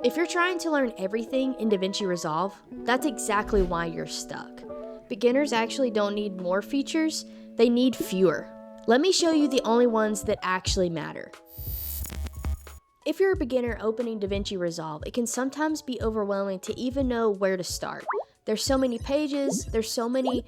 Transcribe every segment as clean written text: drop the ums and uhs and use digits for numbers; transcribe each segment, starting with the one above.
If you're trying to learn everything in DaVinci Resolve, that's exactly why you're stuck. Beginners actually don't need more features, they need fewer. Let me show you the only ones that actually matter. If you're a beginner opening DaVinci Resolve, it can sometimes be overwhelming to even know where to start. There's so many pages, there's so many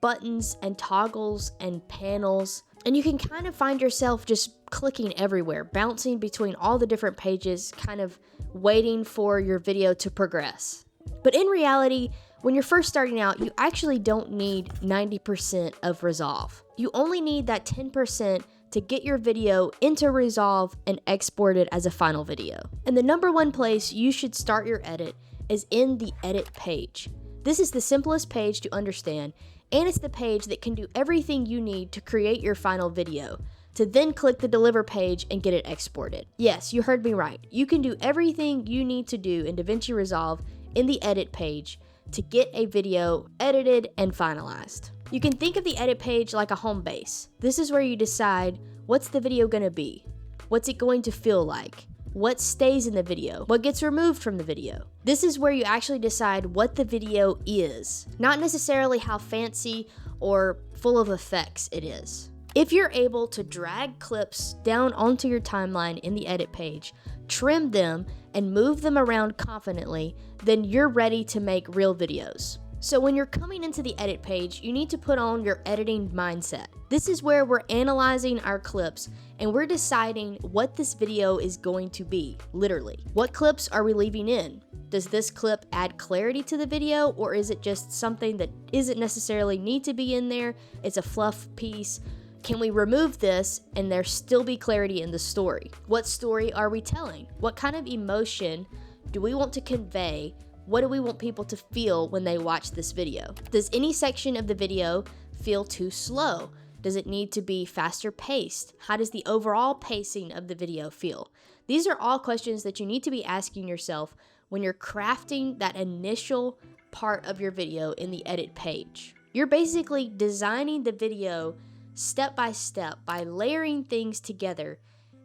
buttons and toggles and panels, and you can kind of find yourself just clicking everywhere, bouncing between all the different pages, kind of waiting for your video to progress. But in reality, when you're first starting out, you actually don't need 90% of Resolve. You only need that 10% to get your video into Resolve and export it as a final video. And the number one place you should start your edit is in the edit page. This is the simplest page to understand, and it's the page that can do everything you need to create your final video, to then click the deliver page and get it exported. Yes, you heard me right. You can do everything you need to do in DaVinci Resolve in the edit page to get a video edited and finalized. You can think of the edit page like a home base. This is where you decide what's the video gonna be, what's it going to feel like, what stays in the video, what gets removed from the video. This is where you actually decide what the video is, not necessarily how fancy or full of effects it is. If you're able to drag clips down onto your timeline in the edit page, trim them, and move them around confidently, then you're ready to make real videos. So when you're coming into the edit page, you need to put on your editing mindset. This is where we're analyzing our clips and we're deciding what this video is going to be, literally. What clips are we leaving in? Does this clip add clarity to the video, or is it just something that isn't necessarily need to be in there? It's a fluff piece. Can we remove this and there still be clarity in the story? What story are we telling? What kind of emotion do we want to convey? What do we want people to feel when they watch this video? Does any section of the video feel too slow? Does it need to be faster paced? How does the overall pacing of the video feel? These are all questions that you need to be asking yourself when you're crafting that initial part of your video in the edit page. You're basically designing the video step by step by layering things together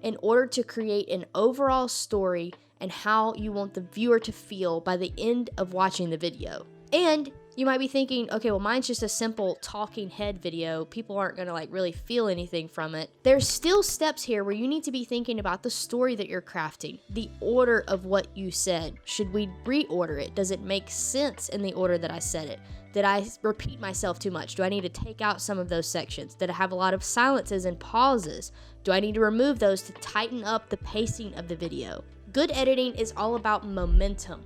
in order to create an overall story and how you want the viewer to feel by the end of watching the video. And you might be thinking, okay, well, mine's just a simple talking head video. People aren't gonna really feel anything from it. There's still steps here where you need to be thinking about the story that you're crafting, the order of what you said. Should we reorder it? Does it make sense in the order that I said it? Did I repeat myself too much? Do I need to take out some of those sections? Did I have a lot of silences and pauses? Do I need to remove those to tighten up the pacing of the video? Good editing is all about momentum.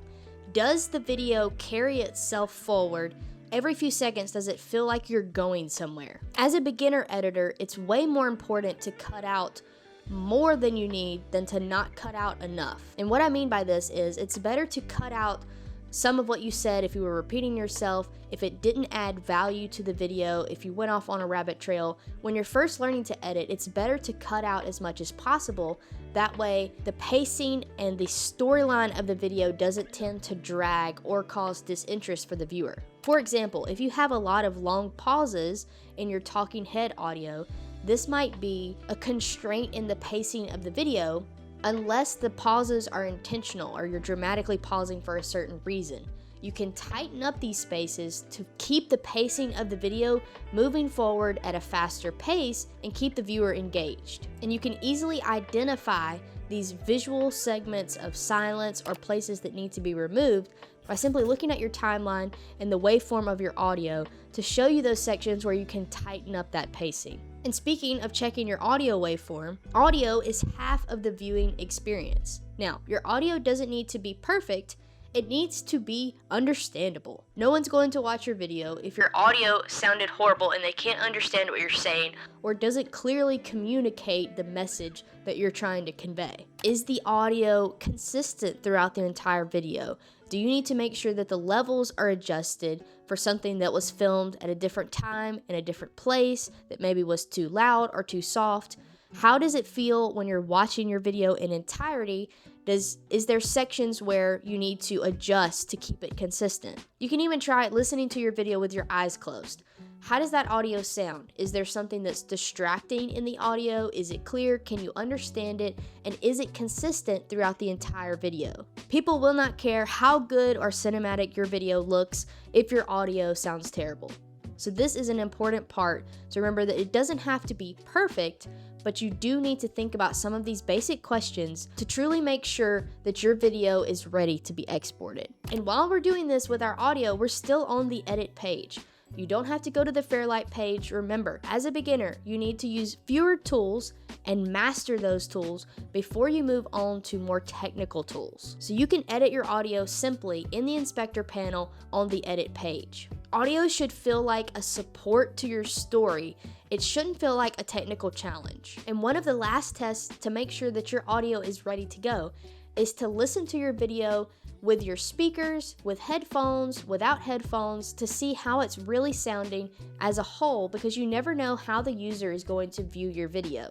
Does the video carry itself forward? Every few seconds, does it feel like you're going somewhere? As a beginner editor, it's way more important to cut out more than you need than to not cut out enough. And what I mean by this is it's better to cut out some of what you said if you were repeating yourself, if it didn't add value to the video, if you went off on a rabbit trail. When you're first learning to edit, it's better to cut out as much as possible. That way, the pacing and the storyline of the video doesn't tend to drag or cause disinterest for the viewer. For example, if you have a lot of long pauses in your talking head audio, this might be a constraint in the pacing of the video, unless the pauses are intentional or you're dramatically pausing for a certain reason. You can tighten up these spaces to keep the pacing of the video moving forward at a faster pace and keep the viewer engaged. And you can easily identify these visual segments of silence or places that need to be removed by simply looking at your timeline and the waveform of your audio to show you those sections where you can tighten up that pacing. And speaking of checking your audio waveform, audio is half of the viewing experience. Now, your audio doesn't need to be perfect, it needs to be understandable. No one's going to watch your video if your audio sounded horrible and they can't understand what you're saying or doesn't clearly communicate the message that you're trying to convey. Is the audio consistent throughout the entire video? Do you need to make sure that the levels are adjusted for something that was filmed at a different time in a different place that maybe was too loud or too soft? How does it feel when you're watching your video in entirety? Is there sections where you need to adjust to keep it consistent? You can even try listening to your video with your eyes closed. How does that audio sound? Is there something that's distracting in the audio? Is it clear? Can you understand it? And is it consistent throughout the entire video? People will not care how good or cinematic your video looks if your audio sounds terrible. So this is an important part. So remember that it doesn't have to be perfect, but you do need to think about some of these basic questions to truly make sure that your video is ready to be exported. And while we're doing this with our audio, we're still on the edit page. You don't have to go to the Fairlight page. Remember, as a beginner, you need to use fewer tools and master those tools before you move on to more technical tools. So you can edit your audio simply in the inspector panel on the edit page. Audio should feel like a support to your story. It shouldn't feel like a technical challenge. And one of the last tests to make sure that your audio is ready to go is to listen to your video with your speakers, with headphones, without headphones, to see how it's really sounding as a whole, because you never know how the user is going to view your video.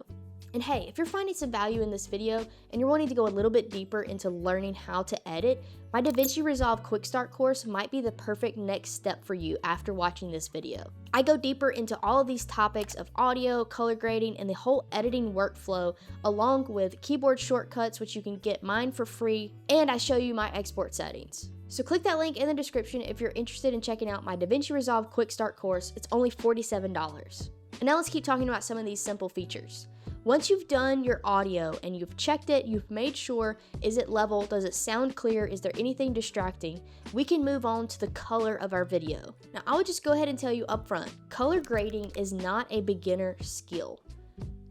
And hey, if you're finding some value in this video and you're wanting to go a little bit deeper into learning how to edit, my DaVinci Resolve Quick Start course might be the perfect next step for you after watching this video. I go deeper into all of these topics of audio, color grading, and the whole editing workflow, along with keyboard shortcuts, which you can get mine for free, and I show you my export settings. So click that link in the description if you're interested in checking out my DaVinci Resolve Quick Start course. It's only $47. And now let's keep talking about some of these simple features. Once you've done your audio and you've checked it, you've made sure, is it level, does it sound clear, is there anything distracting, we can move on to the color of our video. Now, I would just go ahead and tell you up front, color grading is not a beginner skill.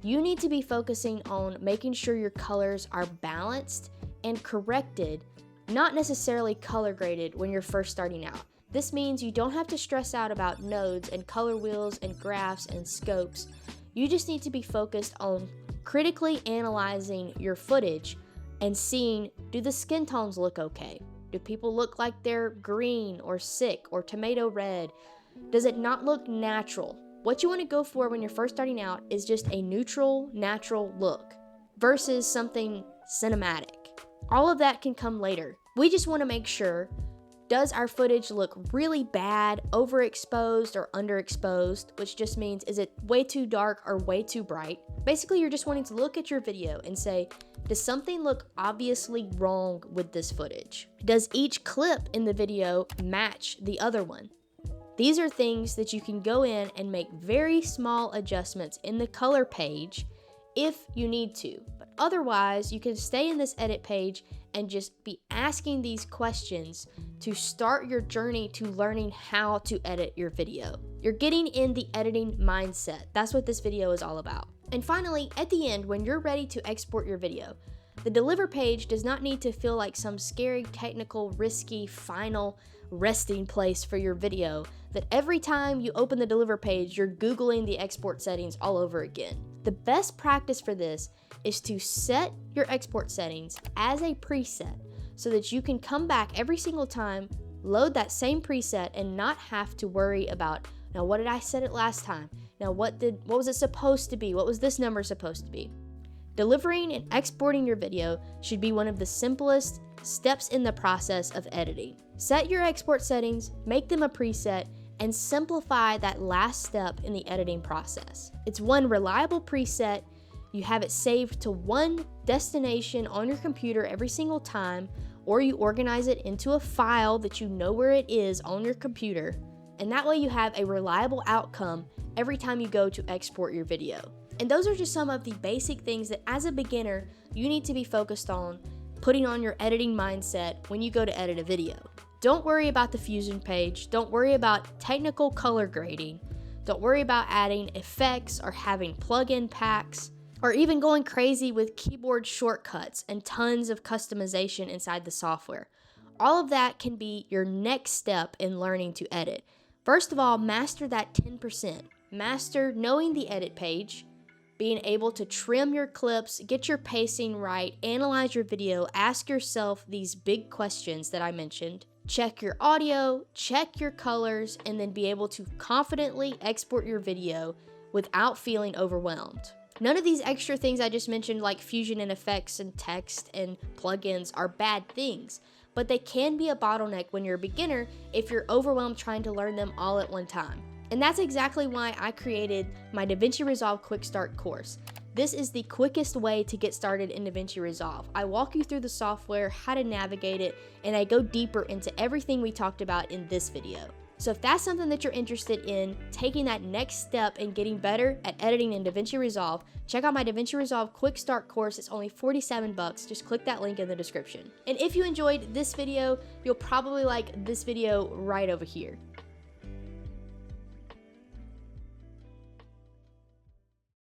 You need to be focusing on making sure your colors are balanced and corrected, not necessarily color graded when you're first starting out. This means you don't have to stress out about nodes and color wheels and graphs and scopes. You just need to be focused on critically analyzing your footage and seeing, do the skin tones look okay? Do people look like they're green or sick or tomato red? Does it not look natural? What you want to go for when you're first starting out is just a neutral, natural look versus something cinematic. All of that can come later. We just want to make sure, does our footage look really bad, overexposed or underexposed, which just means, is it way too dark or way too bright? Basically, you're just wanting to look at your video and say, does something look obviously wrong with this footage? Does each clip in the video match the other one? These are things that you can go in and make very small adjustments in the color page if you need to. But otherwise, you can stay in this edit page and just be asking these questions to start your journey to learning how to edit your video. You're getting in the editing mindset. That's what this video is all about. And finally, at the end, when you're ready to export your video, the deliver page does not need to feel like some scary, technical, risky, final resting place for your video that every time you open the deliver page, you're Googling the export settings all over again. The best practice for this is to set your export settings as a preset so that you can come back every single time, load that same preset, and not have to worry about, now what did I set it last time? Now what was it supposed to be? What was this number supposed to be? Delivering and exporting your video should be one of the simplest steps in the process of editing. Set your export settings, make them a preset, and simplify that last step in the editing process. It's one reliable preset. You have it saved to one destination on your computer every single time, or you organize it into a file that you know where it is on your computer, and that way you have a reliable outcome every time you go to export your video. And those are just some of the basic things that as a beginner, you need to be focused on putting on your editing mindset when you go to edit a video. Don't worry about the Fusion page. Don't worry about technical color grading. Don't worry about adding effects or having plugin packs, or even going crazy with keyboard shortcuts and tons of customization inside the software. All of that can be your next step in learning to edit. First of all, master that 10%. Master knowing the edit page, being able to trim your clips, get your pacing right, analyze your video, ask yourself these big questions that I mentioned, check your audio, check your colors, and then be able to confidently export your video without feeling overwhelmed. None of these extra things I just mentioned, like Fusion and effects and text and plugins, are bad things, but they can be a bottleneck when you're a beginner if you're overwhelmed trying to learn them all at one time. And that's exactly why I created my DaVinci Resolve Quick Start course. This is the quickest way to get started in DaVinci Resolve. I walk you through the software, how to navigate it, and I go deeper into everything we talked about in this video. So if that's something that you're interested in, taking that next step and getting better at editing in DaVinci Resolve, check out my DaVinci Resolve Quick Start course. It's only $47. Just click that link in the description. And if you enjoyed this video, you'll probably like this video right over here.